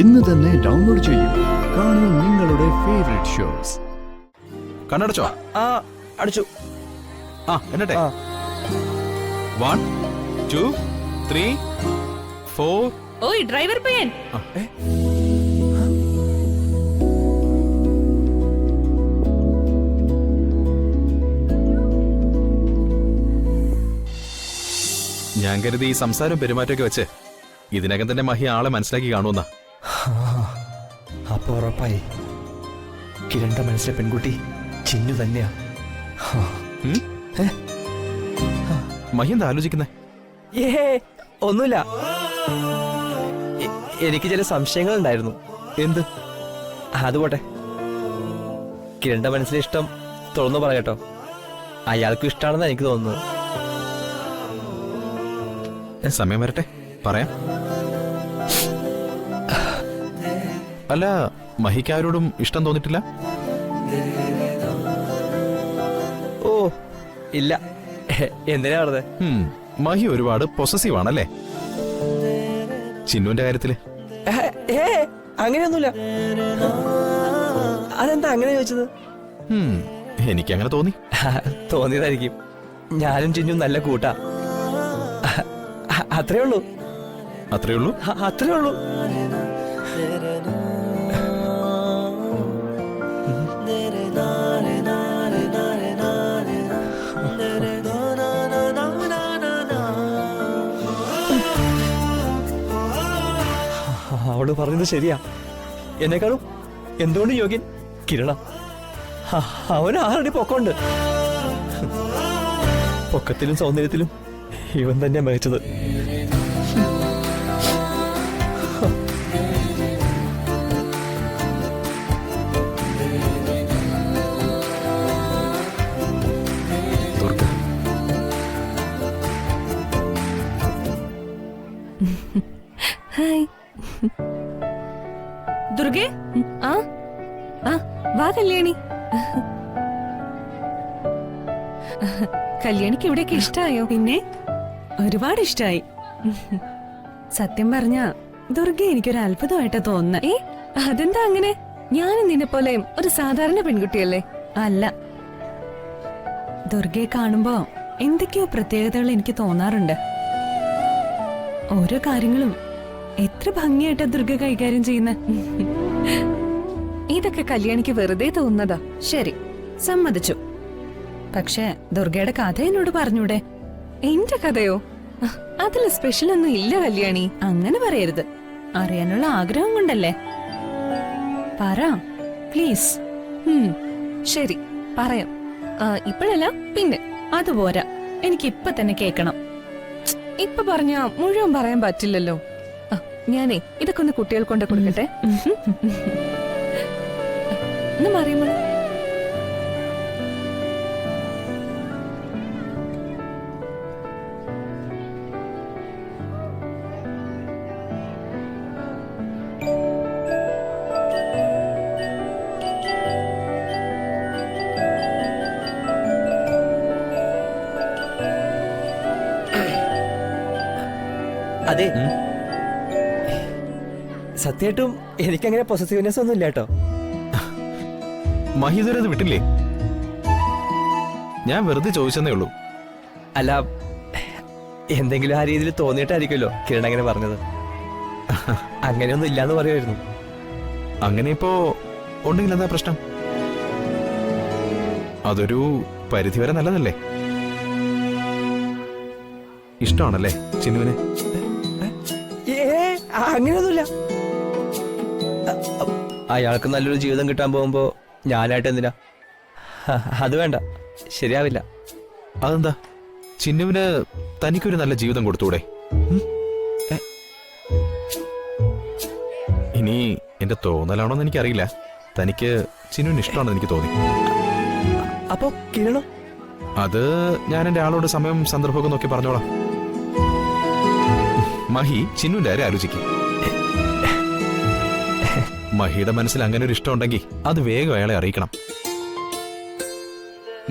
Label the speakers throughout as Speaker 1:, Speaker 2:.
Speaker 1: ഇന്ന് തന്നെ ഡൗൺലോഡ് ചെയ്യൂ. കാണൂ നിങ്ങളുടെ ഫേവറേറ്റ് ഷോസ്.
Speaker 2: കണ്ണടച്ചോ?
Speaker 3: അടിച്ചു.
Speaker 2: എന്നിട്ടേ 1 2 3 4.
Speaker 4: ഓയ് ഡ്രൈവർ പയ്യൻ,
Speaker 2: ഞാൻ കരുതി ഈ സംസാരം പെരുമാറ്റമൊക്കെ വെച്ച് ഇതിനകം തന്നെ മഹി ആളെ മനസ്സിലാക്കി കാണുമെന്നാ.
Speaker 3: അപ്പൊ ഉറപ്പായി കിരണിന്റെ മനസ്സിലെ പെൺകുട്ടി ചിന്നു തന്നെയാ.
Speaker 2: മഹി എന്താ ആലോചിക്കുന്നേ?
Speaker 3: ഒന്നുമില്ല, എനിക്ക് ചില സംശയങ്ങൾ ഉണ്ടായിരുന്നു.
Speaker 2: എന്ത്?
Speaker 3: അതുപോട്ടെ, കിരണിന്റെ മനസ്സിലെ ഇഷ്ടം തുറന്നു പറയട്ടോ. അയാൾക്കും ഇഷ്ടമാണെന്ന് എനിക്ക് തോന്നുന്നത്.
Speaker 2: സമയം വരട്ടെ, പറയാം. അല്ല, മഹിക്ക് ആരോടും ഇഷ്ടം തോന്നിട്ടില്ല?
Speaker 3: ഓ ഇല്ല. എന്തിനാ പറഞ്ഞത്?
Speaker 2: മഹി ഒരുപാട് പൊസസീവ് ആണല്ലേ ചിന്നുവിന്റെ കാര്യത്തില്?
Speaker 3: അങ്ങനെയൊന്നുമില്ല. അതെന്താ അങ്ങനെ ചോദിച്ചത്?
Speaker 2: എനിക്കങ്ങനെ തോന്നി.
Speaker 3: തോന്നിയതായിരിക്കും. ഞാനും ചിന്നും നല്ല കൂട്ടാ. അത്രേ ഉള്ളൂ.
Speaker 2: അത്രേ ഉള്ളൂ?
Speaker 3: അത്രേ ഉള്ളൂ. അവള് പറഞ്ഞത് ശരിയാ. എന്നെക്കാളും എന്തുകൊണ്ട് യോഗ്യൻ കിരണ. അവന് 6 അടി പൊക്കമുണ്ട്. പൊക്കത്തിലും സൗന്ദര്യത്തിലും ഇവൻ തന്നെ മികച്ചത്.
Speaker 4: ഹായ് ദുർഗേ. വാ കല്യാണി. കല്യാണിക്ക് ഇവിടെയൊക്കെ ഇഷ്ടായോ? പിന്നെ ഒരുപാട് ഇഷ്ടായി. സത്യം പറഞ്ഞ ദുർഗ എനിക്കൊരു അത്ഭുതമായിട്ടാ തോന്നുന്നേ. അതെന്താ അങ്ങനെ? ഞാനും നിന്നെ പോലെ ഒരു സാധാരണ പെൺകുട്ടിയല്ലേ? അല്ല, ദുർഗയെ കാണുമ്പോ എന്തൊക്കെയോ പ്രത്യേകതകൾ എനിക്ക് തോന്നാറുണ്ട്. ഓരോ കാര്യങ്ങളും എത്ര ഭംഗിയായിട്ടാ ദുർഗ കൈകാര്യം ചെയ്യുന്ന. ഇതൊക്കെ കല്യാണിക്ക് വെറുതെ തോന്നുന്നതാ. ശരി, സമ്മതിച്ചു. പക്ഷെ ദുർഗയുടെ കഥ എന്നോട് പറഞ്ഞൂടെ? എന്റെ കഥയോ? അതിൽ സ്പെഷ്യൽ ഒന്നും ഇല്ല കല്യാണി. അങ്ങനെ പറയരുത്. അറിയാനുള്ള ആഗ്രഹം കൊണ്ടല്ലേ. പറ പ്ലീസ്. ശരി, പറയാം. ഇപ്പോഴല്ല, പിന്നെ. അതുപോരാ, എനിക്ക് ഇപ്പൊ തന്നെ കേക്കണം. ഇപ്പൊ പറഞ്ഞ മുഴുവൻ പറയാൻ പറ്റില്ലല്ലോ. ഞാനേ ഇതൊക്കെ ഒന്ന് കുട്ടികൾ കൊണ്ട് കൊടുക്കട്ടെ. അറിയുമോ?
Speaker 3: അതെ, സത്യമായിട്ടും എനിക്കങ്ങനെ പൊസസീവ്നെസ് ഒന്നും ഇല്ല കേട്ടോ.
Speaker 2: മഹി ഇതുവരെ അത് വിട്ടില്ലേ? ഞാൻ വെറുതെ ചോദിച്ചെന്നേ ഉള്ളൂ.
Speaker 3: അല്ല, എന്തെങ്കിലും ആ രീതിയിൽ തോന്നിയിട്ടായിരിക്കുമല്ലോ കിരൺ അങ്ങനെ പറഞ്ഞത്. അങ്ങനെയൊന്നും ഇല്ലാന്ന് പറയുമായിരുന്നു.
Speaker 2: അങ്ങനെ ഇപ്പോ ഉണ്ടെങ്കിൽ എന്താ പ്രശ്നം? അതൊരു പരിധിവരെ നല്ലതല്ലേ? ഇഷ്ടമാണല്ലേ ചിന്നുവിനെ?
Speaker 3: അങ്ങനെയൊന്നുമില്ല. അയാൾക്ക് നല്ലൊരു ജീവിതം കിട്ടാൻ പോകുമ്പോ ഞാനായിട്ട് എന്തിനാ? അത് വേണ്ട, ശരിയാവില്ല.
Speaker 2: അതെന്താ? ചിന്നുവിന് തനിക്കൊരു നല്ല ജീവിതം കൊടുത്തൂടെ? ഇനി എന്റെ തോന്നലാണോന്ന് എനിക്കറിയില്ല. തനിക്ക് ചിന്നുവിന് ഇഷ്ടമാണെന്ന് എനിക്ക് തോന്നി.
Speaker 3: അപ്പൊ കിരണോ?
Speaker 2: അത് ഞാൻ എന്റെ ആളോട് സമയം സന്ദർഭമൊക്കെ നോക്കി പറഞ്ഞോളാം. മഹി ചിന്നുവിന്റെ കാര്യം ആലോചിക്കും. മഹിയുടെ മനസ്സിൽ അങ്ങനെ ഒരു ഇഷ്ടം ഉണ്ടെങ്കിൽ അത് വേഗം അയാളെ അറിയിക്കണം.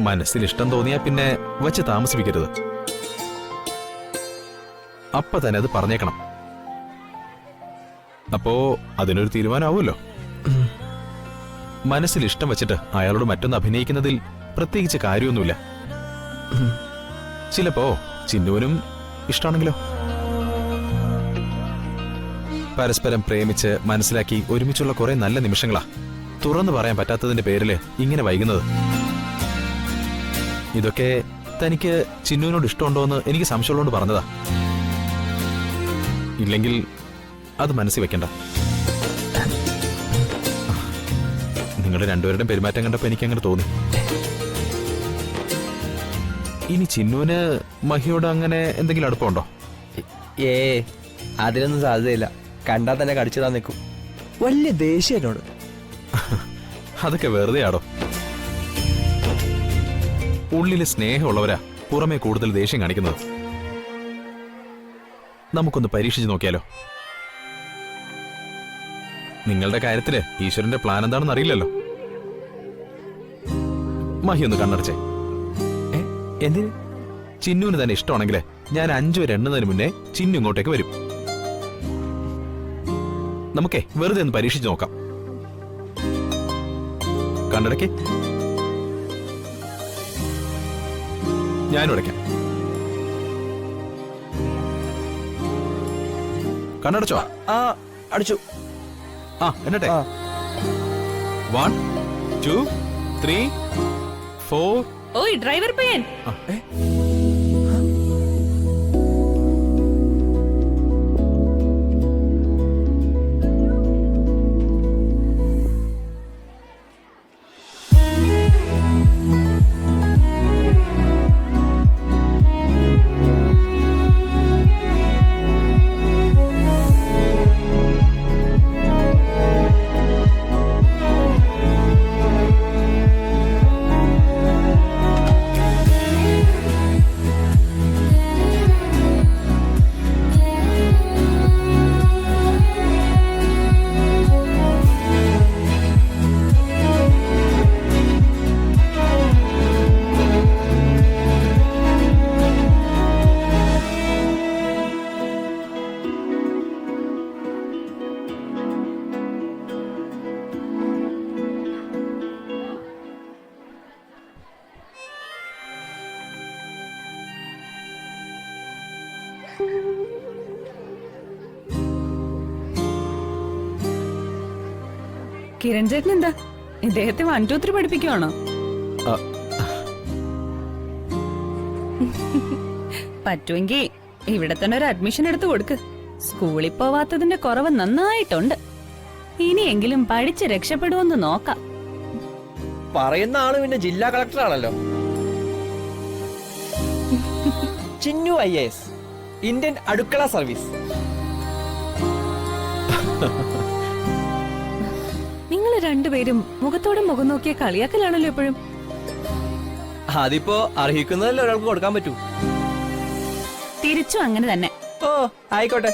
Speaker 2: മനസ്സിൽ ഇഷ്ടം തോന്നിയാ പിന്നെ വച്ച് താമസിപ്പിക്കരുത്. അപ്പൊ തന്നെ അത് പറഞ്ഞേക്കണം. അപ്പോ അതിനൊരു തീരുമാനമാവുമല്ലോ. മനസ്സിൽ ഇഷ്ടം വെച്ചിട്ട് അയാളോട് മറ്റൊന്ന് അഭിനയിക്കുന്നതിൽ പ്രത്യേകിച്ച് കാര്യമൊന്നുമില്ല. ചിലപ്പോ ചിന്നുവിനും ഇഷ്ടമാണെങ്കിലോ? പരസ്പരം പ്രേമിച്ച് മനസ്സിലാക്കി ഒരുമിച്ചുള്ള കുറെ നല്ല നിമിഷങ്ങളാ തുറന്നു പറയാൻ പറ്റാത്തതിന്റെ പേരില് ഇങ്ങനെ വൈകുന്നത്. ഇതൊക്കെ തനിക്ക് ചിന്നുവിനോട് ഇഷ്ടമുണ്ടോന്ന് എനിക്ക് സംശയമുള്ളതുകൊണ്ട് പറഞ്ഞതാ. ഇല്ലെങ്കിൽ അത് മനസ്സിൽ വെക്കണ്ട. നിങ്ങളുടെ രണ്ടുപേരുടെയും പെരുമാറ്റം കണ്ടപ്പോ എനിക്ക് അങ്ങനെ തോന്നി. ഇനി ചിന്നുവിന് മഹിയോട് അങ്ങനെ എന്തെങ്കിലും അടുപ്പമുണ്ടോ?
Speaker 3: ഏ അതിനൊന്നും സാധ്യതയില്ല. കണ്ടാൽ തന്നെ കടിച്ചുതാൻ നിൽക്കും. വലിയ ദേഷ്യം എന്നോട്.
Speaker 2: അതൊക്കെ വെറുതെ ആടോ. ഉള്ളില് സ്നേഹമുള്ളവരാ പുറമെ കൂടുതൽ ദേഷ്യം കാണിക്കുന്നത്. നമുക്കൊന്ന് പരീക്ഷിച്ച് നോക്കിയാലോ? നിങ്ങളുടെ കാര്യത്തില് ഈശ്വരന്റെ പ്ലാൻ എന്താണെന്ന് അറിയില്ലല്ലോ. മഹി ഒന്ന് കണ്ണടച്ചേ.
Speaker 3: എന്തിന്?
Speaker 2: ചിന്നുവിന് തന്നെ ഇഷ്ടമാണെങ്കിൽ ഞാൻ 5 വരെ എണ്ണുന്നതിന് മുന്നേ ചിന്നു ഇങ്ങോട്ടേക്ക് വരും. നമുക്കേ വെറുതെ ഒന്ന് പരീക്ഷിച്ച് നോക്കാം. കണ്ണടയ്ക്ക്. ഞാനും അടയ്ക്കാം. കണ്ണടച്ചോ?
Speaker 3: ആ അടിച്ചു.
Speaker 2: ആ എന്നട്ടെ. 1 2 3 4.
Speaker 4: ഓയ് ഡ്രൈവർ പയ്യൻ, കിരൺ ചേട്ടൻ എന്താ ഇദ്ദേഹത്തെ 1 2 3 പഠിപ്പിക്കുവാണോ? പറ്റുമെങ്കിൽ ഇവിടെ തന്നെ ഒരു അഡ്മിഷൻ എടുത്തു കൊടുക്ക്. സ്കൂളിൽ പോവാത്തതിന്റെ കുറവ് നന്നായിട്ടുണ്ട്. ഇനിയെങ്കിലും പഠിച്ച് രക്ഷപ്പെടുമെന്ന് നോക്കാം.
Speaker 3: പറയുന്ന ആള് പിന്നെ ജില്ലാ കളക്ടർ ആണല്ലോ. ചിന്നു IAS, ഇന്ത്യൻ അടുക്കള സർവീസ്.
Speaker 4: നിങ്ങൾ രണ്ടുപേരും മുഖത്തോടെ മുഖം നോക്കിയ കളിയാക്കലാണല്ലോ എപ്പോഴും.
Speaker 3: അതിപ്പോ അർഹിക്കുന്നതല്ലേ ഒരാൾക്ക് കൊടുക്കാൻ പറ്റൂ.
Speaker 4: തിരിച്ചും അങ്ങനെ തന്നെ.
Speaker 3: ഓ ആയിക്കോട്ടെ.